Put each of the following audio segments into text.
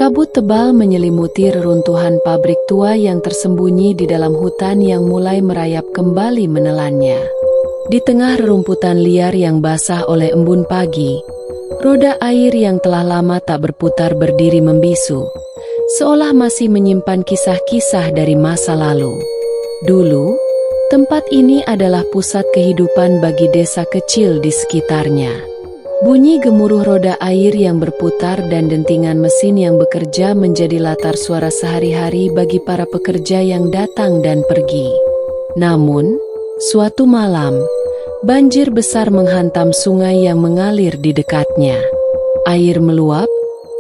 Kabut tebal menyelimuti reruntuhan pabrik tua yang tersembunyi di dalam hutan yang mulai merayap kembali menelannya. Di tengah rerumputan liar yang basah oleh embun pagi, roda air yang telah lama tak berputar berdiri membisu, seolah masih menyimpan kisah-kisah dari masa lalu. Dulu, tempat ini adalah pusat kehidupan bagi desa kecil di sekitarnya. Bunyi gemuruh roda air yang berputar dan dentingan mesin yang bekerja menjadi latar suara sehari-hari bagi para pekerja yang datang dan pergi. Namun, suatu malam, banjir besar menghantam sungai yang mengalir di dekatnya. Air meluap,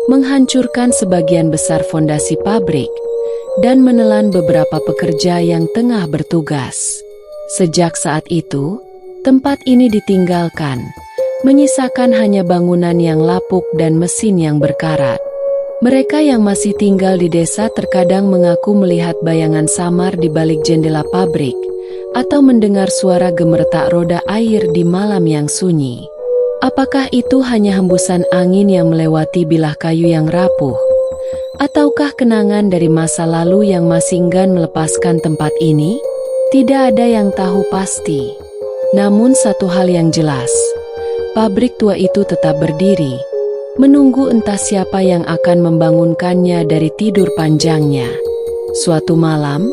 menghancurkan sebagian besar fondasi pabrik, dan menelan beberapa pekerja yang tengah bertugas. Sejak saat itu, tempat ini ditinggalkan, menyisakan hanya bangunan yang lapuk dan mesin yang berkarat. Mereka yang masih tinggal di desa terkadang mengaku melihat bayangan samar di balik jendela pabrik, atau mendengar suara gemeretak roda air di malam yang sunyi. Apakah itu hanya hembusan angin yang melewati bilah kayu yang rapuh? Ataukah kenangan dari masa lalu yang masih enggan melepaskan tempat ini? Tidak ada yang tahu pasti. Namun satu hal yang jelas, pabrik tua itu tetap berdiri, menunggu entah siapa yang akan membangunkannya dari tidur panjangnya. Suatu malam,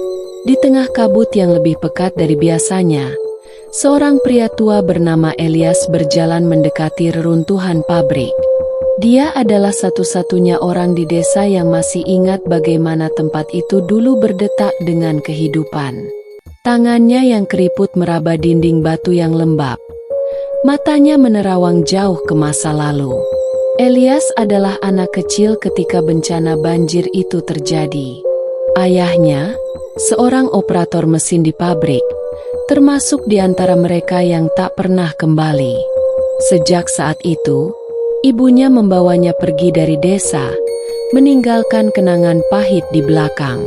di tengah kabut yang lebih pekat dari biasanya, seorang pria tua bernama Elias berjalan mendekati reruntuhan pabrik. Dia adalah satu-satunya orang di desa yang masih ingat bagaimana tempat itu dulu berdetak dengan kehidupan. Tangannya yang keriput meraba dinding batu yang lembab. Matanya menerawang jauh ke masa lalu. Elias adalah anak kecil ketika bencana banjir itu terjadi. Ayahnya, seorang operator mesin di pabrik, termasuk di antara mereka yang tak pernah kembali. Sejak saat itu, ibunya membawanya pergi dari desa, meninggalkan kenangan pahit di belakang.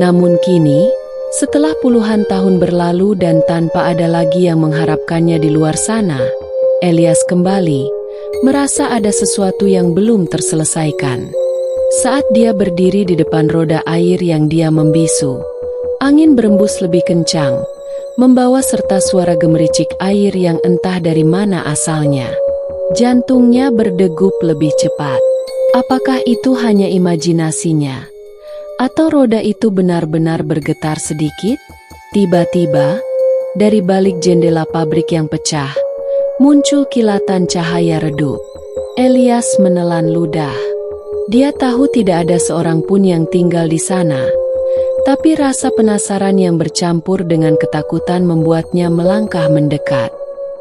Namun kini, setelah puluhan tahun berlalu dan tanpa ada lagi yang mengharapkannya di luar sana, Elias kembali, merasa ada sesuatu yang belum terselesaikan. Saat dia berdiri di depan roda air yang dia membisu, angin berembus lebih kencang, membawa serta suara gemericik air yang entah dari mana asalnya. Jantungnya berdegup lebih cepat. Apakah itu hanya imajinasinya? Atau roda itu benar-benar bergetar sedikit? Tiba-tiba, dari balik jendela pabrik yang pecah, muncul kilatan cahaya redup. Elias menelan ludah. Dia tahu tidak ada seorang pun yang tinggal di sana, tapi rasa penasaran yang bercampur dengan ketakutan membuatnya melangkah mendekat.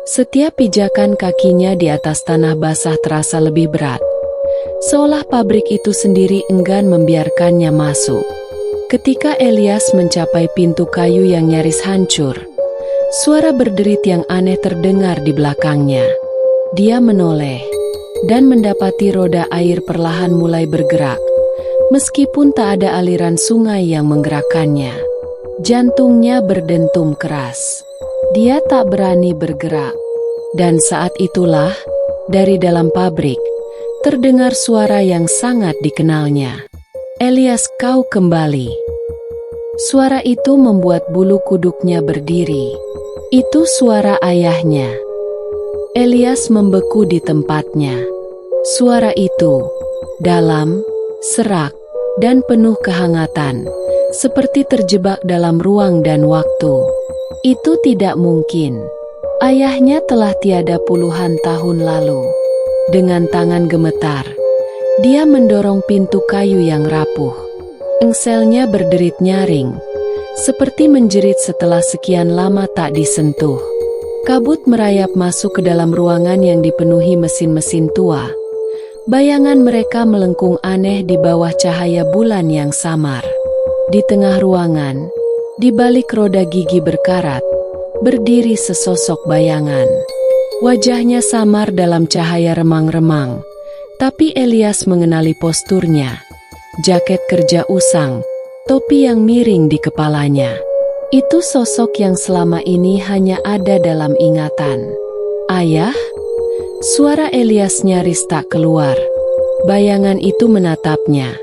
Setiap pijakan kakinya di atas tanah basah terasa lebih berat, seolah pabrik itu sendiri enggan membiarkannya masuk. Ketika Elias mencapai pintu kayu yang nyaris hancur, suara berderit yang aneh terdengar di belakangnya. Dia menoleh dan mendapati roda air perlahan mulai bergerak, meskipun tak ada aliran sungai yang menggerakkannya. Jantungnya berdentum keras. Dia tak berani bergerak. Dan saat itulah, dari dalam pabrik, terdengar suara yang sangat dikenalnya. "Elias, kau kembali." Suara itu membuat bulu kuduknya berdiri. Itu suara ayahnya. Elias membeku di tempatnya. Suara itu, dalam, serak, dan penuh kehangatan, seperti terjebak dalam ruang dan waktu. Itu tidak mungkin. Ayahnya telah tiada puluhan tahun lalu. Dengan tangan gemetar, dia mendorong pintu kayu yang rapuh. Engselnya berderit nyaring, seperti menjerit setelah sekian lama tak disentuh. Kabut merayap masuk ke dalam ruangan yang dipenuhi mesin-mesin tua. Bayangan mereka melengkung aneh di bawah cahaya bulan yang samar. Di tengah ruangan, di balik roda gigi berkarat, berdiri sesosok bayangan. Wajahnya samar dalam cahaya remang-remang, tapi Elias mengenali posturnya. Jaket kerja usang, topi yang miring di kepalanya. Itu sosok yang selama ini hanya ada dalam ingatan. "Ayah?" Suara Elias nyaris tak keluar. Bayangan itu menatapnya.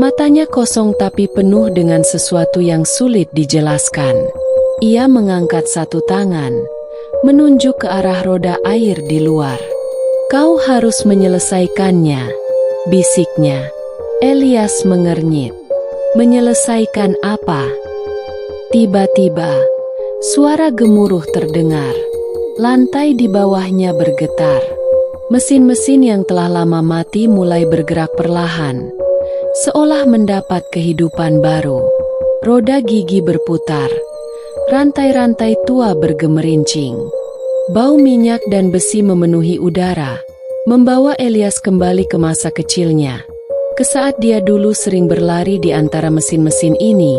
Matanya kosong tapi penuh dengan sesuatu yang sulit dijelaskan. Ia mengangkat satu tangan, menunjuk ke arah roda air di luar. "Kau harus menyelesaikannya," bisiknya. Elias mengernyit. "Menyelesaikan apa?" Tiba-tiba, suara gemuruh terdengar. Lantai di bawahnya bergetar. Mesin-mesin yang telah lama mati mulai bergerak perlahan, seolah mendapat kehidupan baru. Roda gigi berputar. Rantai-rantai tua bergemerincing. Bau minyak dan besi memenuhi udara, membawa Elias kembali ke masa kecilnya. Ke saat dia dulu sering berlari di antara mesin-mesin ini,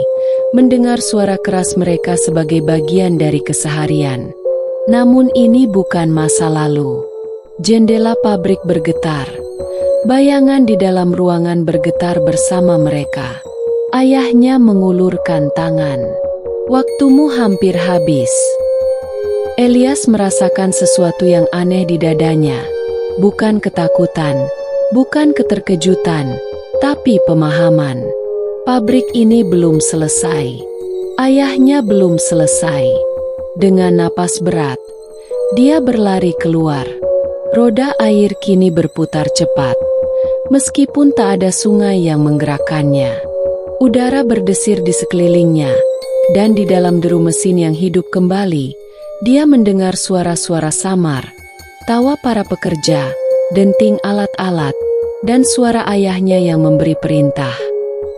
mendengar suara keras mereka sebagai bagian dari keseharian. Namun ini bukan masa lalu. Jendela pabrik bergetar. Bayangan di dalam ruangan bergetar bersama mereka. Ayahnya mengulurkan tangan. "Waktumu hampir habis." Elias merasakan sesuatu yang aneh di dadanya. Bukan ketakutan, bukan keterkejutan, tapi pemahaman. Pabrik ini belum selesai. Ayahnya belum selesai. Dengan napas berat, dia berlari keluar. Roda air kini berputar cepat, meskipun tak ada sungai yang menggerakkannya. Udara berdesir di sekelilingnya, dan di dalam deru mesin yang hidup kembali, dia mendengar suara-suara samar, tawa para pekerja, denting alat-alat, dan suara ayahnya yang memberi perintah.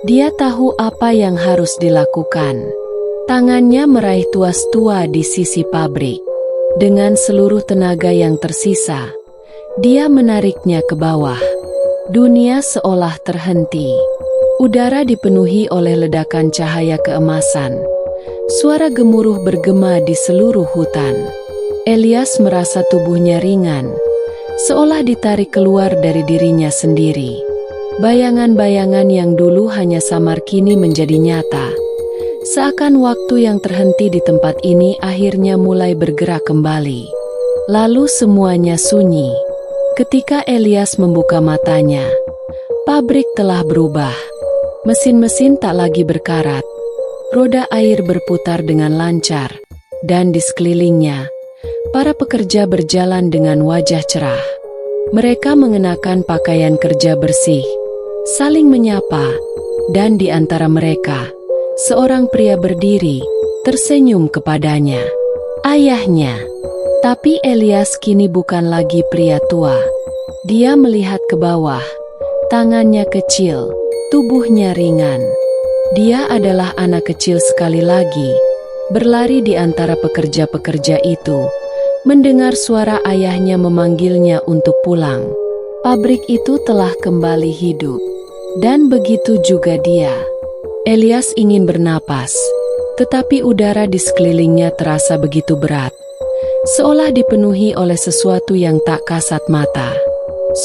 Dia tahu apa yang harus dilakukan. Tangannya meraih tuas tua di sisi pabrik. Dengan seluruh tenaga yang tersisa, dia menariknya ke bawah. Dunia seolah terhenti. Udara dipenuhi oleh ledakan cahaya keemasan. Suara gemuruh bergema di seluruh hutan. Elias merasa tubuhnya ringan, seolah ditarik keluar dari dirinya sendiri. Bayangan-bayangan yang dulu hanya samar kini menjadi nyata. Seakan waktu yang terhenti di tempat ini akhirnya mulai bergerak kembali. Lalu semuanya sunyi. Ketika Elias membuka matanya, pabrik telah berubah. Mesin-mesin tak lagi berkarat. Roda air berputar dengan lancar, dan di sekelilingnya, para pekerja berjalan dengan wajah cerah. Mereka mengenakan pakaian kerja bersih, saling menyapa, dan di antara mereka, seorang pria berdiri, tersenyum kepadanya. Ayahnya. Tapi Elias kini bukan lagi pria tua. Dia melihat ke bawah, tangannya kecil, tubuhnya ringan. Dia adalah anak kecil sekali lagi, berlari di antara pekerja-pekerja itu, mendengar suara ayahnya memanggilnya untuk pulang. Pabrik itu telah kembali hidup, dan begitu juga dia. Elias ingin bernapas, tetapi udara di sekelilingnya terasa begitu berat, seolah dipenuhi oleh sesuatu yang tak kasat mata.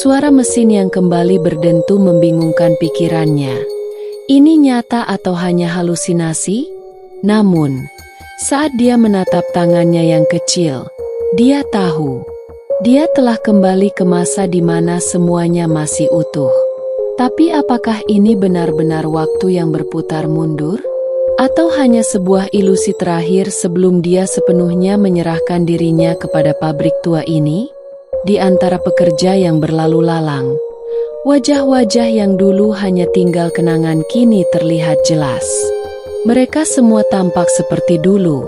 Suara mesin yang kembali berdentu membingungkan pikirannya. Ini nyata atau hanya halusinasi? Namun, saat dia menatap tangannya yang kecil, dia tahu. Dia telah kembali ke masa di mana semuanya masih utuh. Tapi apakah ini benar-benar waktu yang berputar mundur? Atau hanya sebuah ilusi terakhir sebelum dia sepenuhnya menyerahkan dirinya kepada pabrik tua ini? Di antara pekerja yang berlalu lalang, wajah-wajah yang dulu hanya tinggal kenangan kini terlihat jelas. Mereka semua tampak seperti dulu,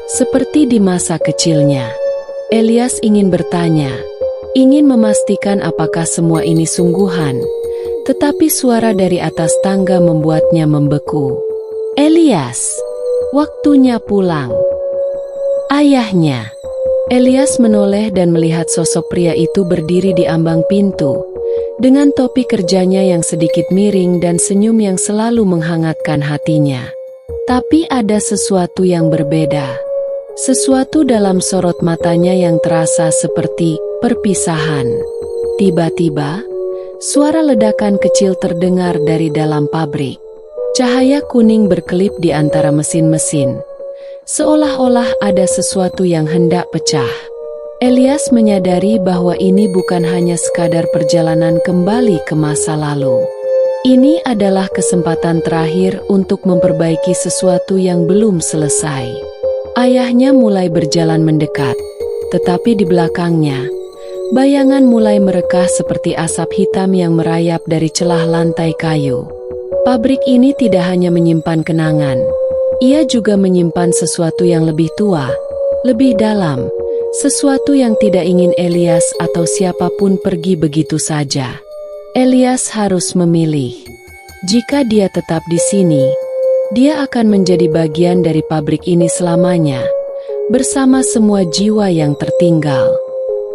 seperti di masa kecilnya. Elias ingin bertanya, ingin memastikan apakah semua ini sungguhan, tetapi suara dari atas tangga membuatnya membeku. "Elias, waktunya pulang." Ayahnya. Elias menoleh dan melihat sosok pria itu berdiri di ambang pintu, dengan topi kerjanya yang sedikit miring dan senyum yang selalu menghangatkan hatinya. Tapi ada sesuatu yang berbeda. Sesuatu dalam sorot matanya yang terasa seperti perpisahan. Tiba-tiba, suara ledakan kecil terdengar dari dalam pabrik. Cahaya kuning berkelip di antara mesin-mesin, seolah-olah ada sesuatu yang hendak pecah. Elias menyadari bahwa ini bukan hanya sekadar perjalanan kembali ke masa lalu. Ini adalah kesempatan terakhir untuk memperbaiki sesuatu yang belum selesai. Ayahnya mulai berjalan mendekat, tetapi di belakangnya, bayangan mulai merekah seperti asap hitam yang merayap dari celah lantai kayu. Pabrik ini tidak hanya menyimpan kenangan, ia juga menyimpan sesuatu yang lebih tua, lebih dalam, sesuatu yang tidak ingin Elias atau siapapun pergi begitu saja. Elias harus memilih. Jika dia tetap di sini, dia akan menjadi bagian dari pabrik ini selamanya, bersama semua jiwa yang tertinggal.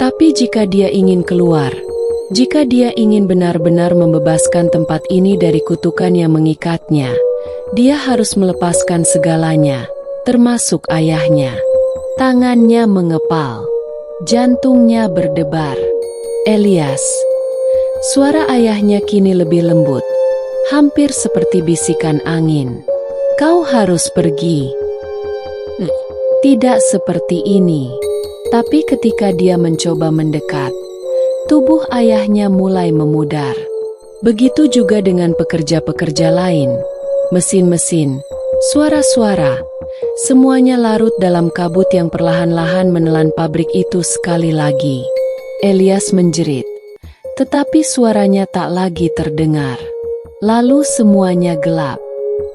Tapi jika dia ingin keluar, jika dia ingin benar-benar membebaskan tempat ini dari kutukan yang mengikatnya, dia harus melepaskan segalanya, termasuk ayahnya. Tangannya mengepal, jantungnya berdebar. Elias. Suara ayahnya kini lebih lembut, hampir seperti bisikan angin. Kau harus pergi. Tidak seperti ini. Tapi ketika dia mencoba mendekat, tubuh ayahnya mulai memudar. Begitu juga dengan pekerja-pekerja lain, mesin-mesin, suara-suara. Semuanya larut dalam kabut yang perlahan-lahan menelan pabrik itu sekali lagi. Elias menjerit, tetapi suaranya tak lagi terdengar. Lalu semuanya gelap.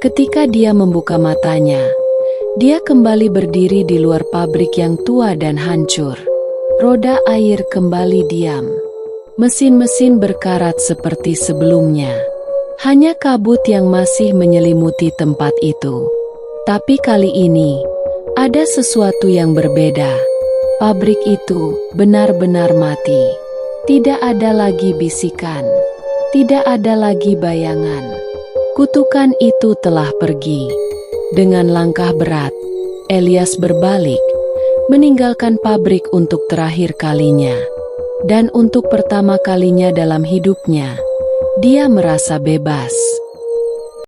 Ketika dia membuka matanya, dia kembali berdiri di luar pabrik yang tua dan hancur. Roda air kembali diam. Mesin-mesin berkarat seperti sebelumnya. Hanya kabut yang masih menyelimuti tempat itu. Tapi kali ini, ada sesuatu yang berbeda. Pabrik itu benar-benar mati. Tidak ada lagi bisikan. Tidak ada lagi bayangan. Kutukan itu telah pergi. Dengan langkah berat, Elias berbalik, meninggalkan pabrik untuk terakhir kalinya. Dan untuk pertama kalinya dalam hidupnya, dia merasa bebas.